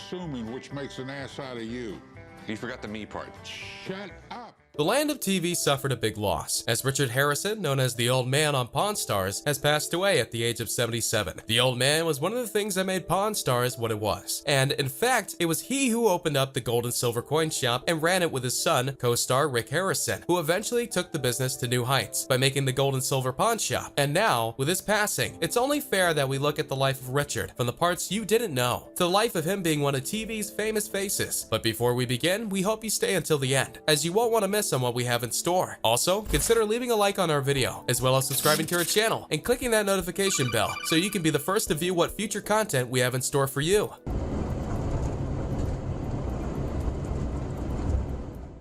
assuming, which makes an ass out of you. You forgot the me part. Shut up. The land of TV suffered a big loss, as Richard Harrison, known as the Old Man on Pawn Stars, has passed away at the age of 77. The Old Man was one of the things that made Pawn Stars what it was, and in fact, it was he who opened up the gold and silver coin shop and ran it with his son, co-star Rick Harrison, who eventually took the business to new heights by making the gold and silver pawn shop. And now, with his passing, it's only fair that we look at the life of Richard from the parts you didn't know, to the life of him being one of TV's famous faces. But before we begin, we hope you stay until the end, as you won't want to miss on what we have in store. Also, consider leaving a like on our video, as well as subscribing to our channel and clicking that notification bell so you can be the first to view what future content we have in store for you.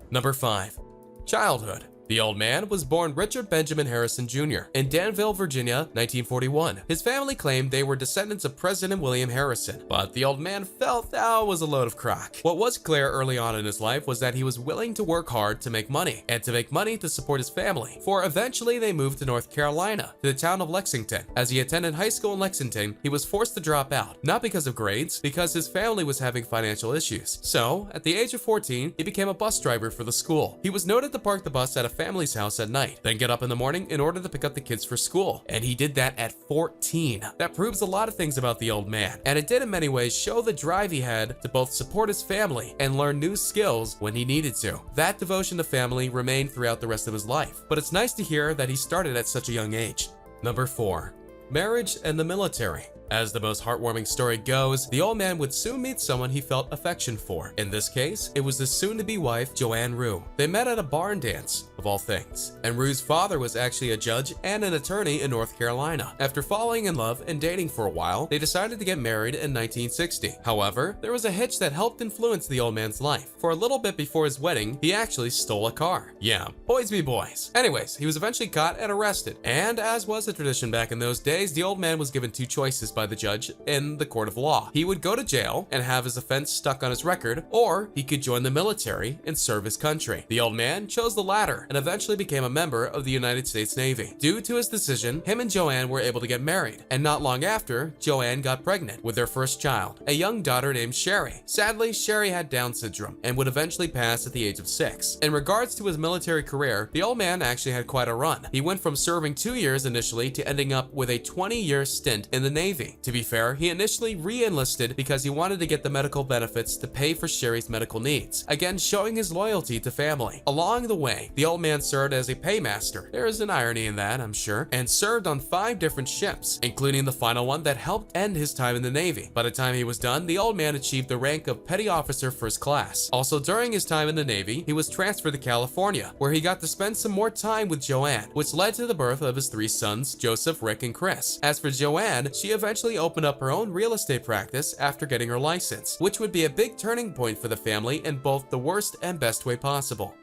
Number 5. Childhood. The Old Man was born Richard Benjamin Harrison Jr. in Danville, Virginia, 1941. His family claimed they were descendants of President William Harrison, but the Old Man felt that was a load of crock. What was clear early on in his life was that he was willing to work hard to make money, and to make money to support his family, for eventually they moved to North Carolina, to the town of Lexington. As he attended high school in Lexington, he was forced to drop out, not because of grades, because his family was having financial issues. So, at the age of 14, he became a bus driver for the school. He was noted to park the bus at a family's house at night, then get up in the morning in order to pick up the kids for school. And he did that at 14. That proves a lot of things about the Old Man, and it did in many ways show the drive he had to both support his family and learn new skills when he needed to. That devotion to family remained throughout the rest of his life, but it's nice to hear that he started at such a young age. Number 4. Marriage and the military. As the most heartwarming story goes, the Old Man would soon meet someone he felt affection for. In this case, it was his soon-to-be wife, Joanne Rue. They met at a barn dance, of all things. And Rue's father was actually a judge and an attorney in North Carolina. After falling in love and dating for a while, they decided to get married in 1960. However, there was a hitch that helped influence the Old Man's life. For a little bit before his wedding, he actually stole a car. Yeah, boys be boys. Anyways, he was eventually caught and arrested. And as was the tradition back in those days, the Old Man was given two choices by the judge in the court of law. He would go to jail and have his offense stuck on his record, or he could join the military and serve his country. The Old Man chose the latter and eventually became a member of the United States Navy. Due to his decision, him and Joanne were able to get married, and not long after, Joanne got pregnant with their first child, a young daughter named Sherry. Sadly, Sherry had Down syndrome and would eventually pass at the age of 6. In regards to his military career, the Old Man actually had quite a run. He went from serving 2 years initially to ending up with a 20-year stint in the Navy. To be fair, he initially re-enlisted because he wanted to get the medical benefits to pay for Sherry's medical needs, again showing his loyalty to family. Along the way, the Old Man served as a paymaster. There is an irony in that, I'm sure, and served on 5 different ships, including the final one that helped end his time in the Navy. By the time he was done, the Old Man achieved the rank of Petty Officer First Class. Also, during his time in the Navy, he was transferred to California, where he got to spend some more time with Joanne, which led to the birth of his 3 sons, Joseph, Rick, and Chris. As for Joanne, she eventually opened up her own real estate practice after getting her license, which would be a big turning point for the family in both the worst and best way possible.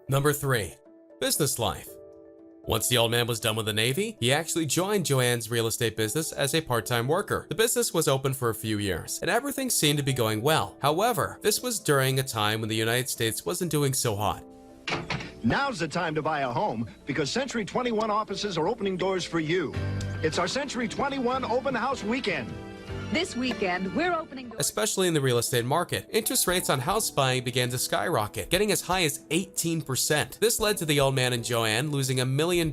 Number 3. Business life. Once the Old Man was done with the Navy, he actually joined Joanne's real estate business as a part-time worker. The business was open for a few years, and everything seemed to be going well. However, this was during a time when the United States wasn't doing so hot. Now's the time to buy a home, because Century 21 offices are opening doors for you. It's our Century 21 Open House Weekend. This weekend, we're opening doors. Especially in the real estate market, interest rates on house buying began to skyrocket, getting as high as 18%. This led to the Old Man and Joanne losing $1 million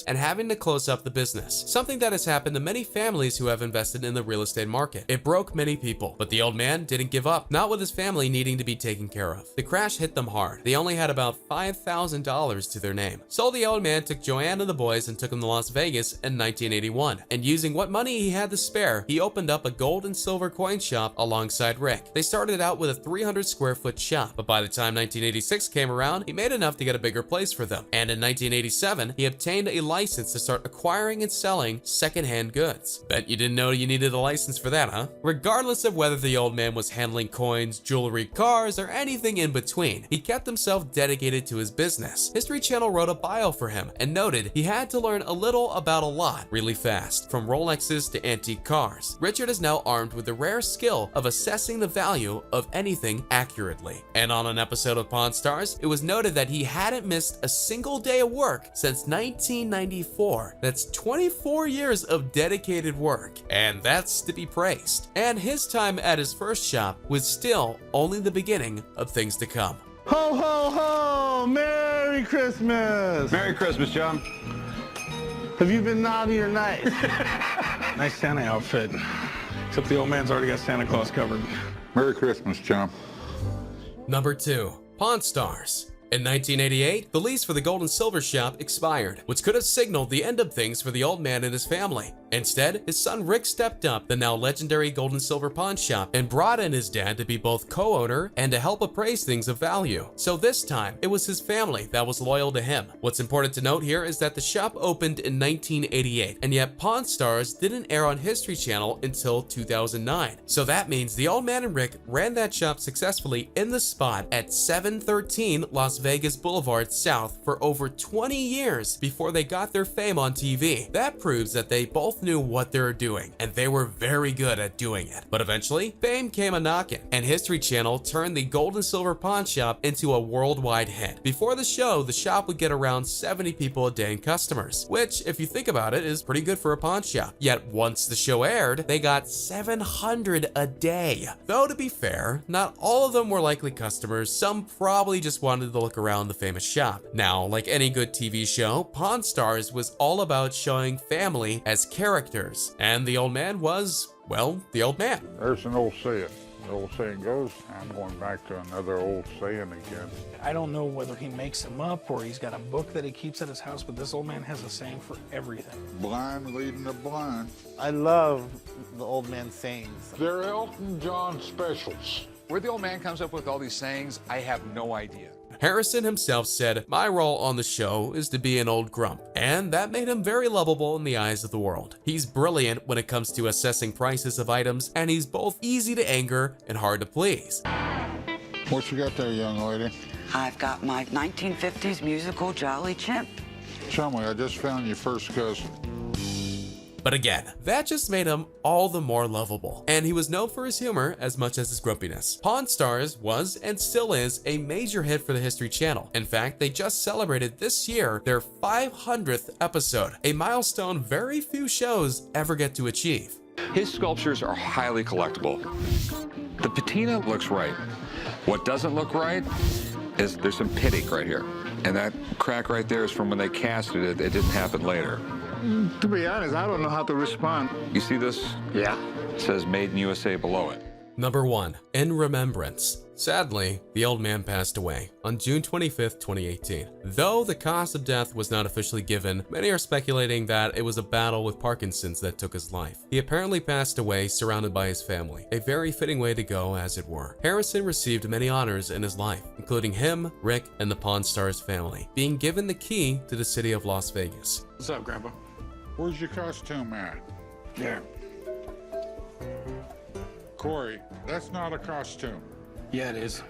and having to close up the business, something that has happened to many families who have invested in the real estate market. It broke many people, but the Old Man didn't give up, not with his family needing to be taken care of. The crash hit them hard. They only had about $5,000 to their name. So the Old Man took Joanne and the boys and took them to Las Vegas in 1981, and using what money he had to spare, he opened up a gold and silver coin shop alongside Rick. They started out with a 300 square foot shop, but by the time 1986 came around, he made enough to get a bigger place for them. And in 1987, he obtained a license to start acquiring and selling secondhand goods. Bet you didn't know you needed a license for that, huh? Regardless of whether the Old Man was handling coins, jewelry, cars, or anything in between, he kept himself dedicated to his business. History Channel wrote a bio for him and noted he had to learn a little about a lot really fast, from Rolexes to antique cars. Richard is was now armed with the rare skill of assessing the value of anything accurately. And on an episode of Pawn Stars, it was noted that he hadn't missed a single day of work since 1994. That's 24 years of dedicated work, and that's to be praised. And his time at his first shop was still only the beginning of things to come. Ho, ho, ho! Merry Christmas! Merry Christmas, John. Have you been naughty or nice? Nice Santa outfit. Except the old man's already got Santa Claus covered. Merry Christmas, chum. Number 2. Pawn Stars. In 1988, the lease for the gold and silver shop expired, which could have signaled the end of things for the old man and his family. Instead, his son Rick stepped up the now legendary gold and silver pawn shop and brought in his dad to be both co-owner and to help appraise things of value. So this time, it was his family that was loyal to him. What's important to note here is that the shop opened in 1988, and yet Pawn Stars didn't air on History Channel until 2009. So that means the old man and Rick ran that shop successfully in the spot at 713 Las Vegas Boulevard South for over 20 years before they got their fame on TV. That proves that they both knew what they were doing, and they were very good at doing it. But eventually, fame came a-knockin', and History Channel turned the gold and silver pawn shop into a worldwide hit. Before the show, the shop would get around 70 people a day in customers, which, if you think about it, is pretty good for a pawn shop. Yet once the show aired, they got 700 a day. Though to be fair, not all of them were likely customers. Some probably just wanted to look around the famous shop. Now, like any good TV show, Pawn Stars was all about showing family as characters, and the old man was, well, the old man. There's an old saying. The old saying goes, I'm going back to another old saying again. I don't know whether he makes them up or he's got a book that he keeps at his house, but this old man has a saying for everything. Blind leading the blind. I love the old man's sayings. They're Elton John specials. Where the old man comes up with all these sayings, I have no idea. Harrison himself said, "My role on the show is to be an old grump," and that made him very lovable in the eyes of the world. He's brilliant when it comes to assessing prices of items, and he's both easy to anger and hard to please. What you got there, young lady? I've got my 1950s musical Jolly Chimp. Tell me, I just found your first cousin. But again, that just made him all the more lovable, and he was known for his humor as much as his grumpiness. Pawn Stars was and still is a major hit for the History Channel. In fact, they just celebrated this year their 500th episode, a milestone very few shows ever get to achieve. His sculptures are highly collectible. The patina looks right. What doesn't look right is there's some pitting right here. And that crack right there is from when they casted it. It didn't happen later. To be honest, I don't know how to respond. You see this? Yeah. It says Made in USA below it. Number 1. In Remembrance. Sadly, the old man passed away on June 25th, 2018. Though the cause of death was not officially given, many are speculating that it was a battle with Parkinson's that took his life. He apparently passed away surrounded by his family, a very fitting way to go, as it were. Harrison received many honors in his life, including him, Rick, and the Pawn Stars family, being given the key to the city of Las Vegas. What's up, Grandpa? Where's your costume at? There. Corey, that's not a costume. Yeah, it is.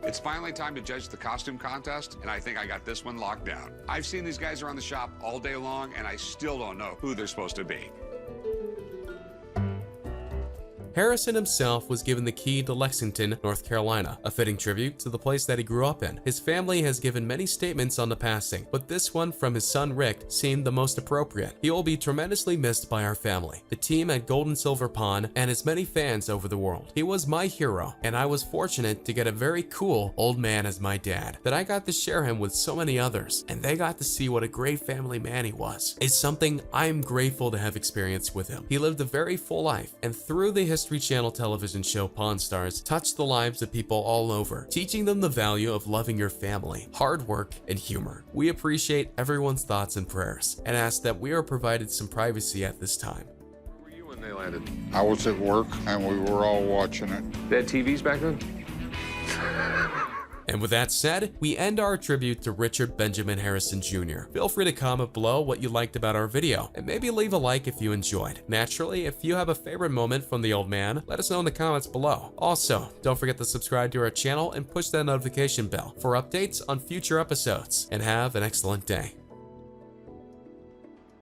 It's finally time to judge the costume contest, and I think I got this one locked down. I've seen these guys around the shop all day long, and I still don't know who they're supposed to be. Harrison himself was given the key to Lexington, North Carolina, a fitting tribute to the place that he grew up in. His family has given many statements on the passing, but this one from his son Rick seemed the most appropriate. He will be tremendously missed by our family, the team at Gold and Silver Pawn, and his many fans over the world. He was my hero, and I was fortunate to get a very cool old man as my dad, that I got to share him with so many others, and they got to see what a great family man he was. It's something I'm grateful to have experienced with him. He lived a very full life, and through the History Channel television show Pawn Stars, touched the lives of people all over, teaching them the value of loving your family, hard work, and humor. We appreciate everyone's thoughts and prayers, and ask that we are provided some privacy at this time. Where were you when they landed? I was at work, and we were all watching it. They had TVs back then? And with that said, we end our tribute to Richard Benjamin Harrison Jr. Feel free to comment below what you liked about our video, and maybe leave a like if you enjoyed. Naturally, if you have a favorite moment from the old man, let us know in the comments below. Also, don't forget to subscribe to our channel and push that notification bell for updates on future episodes, and have an excellent day.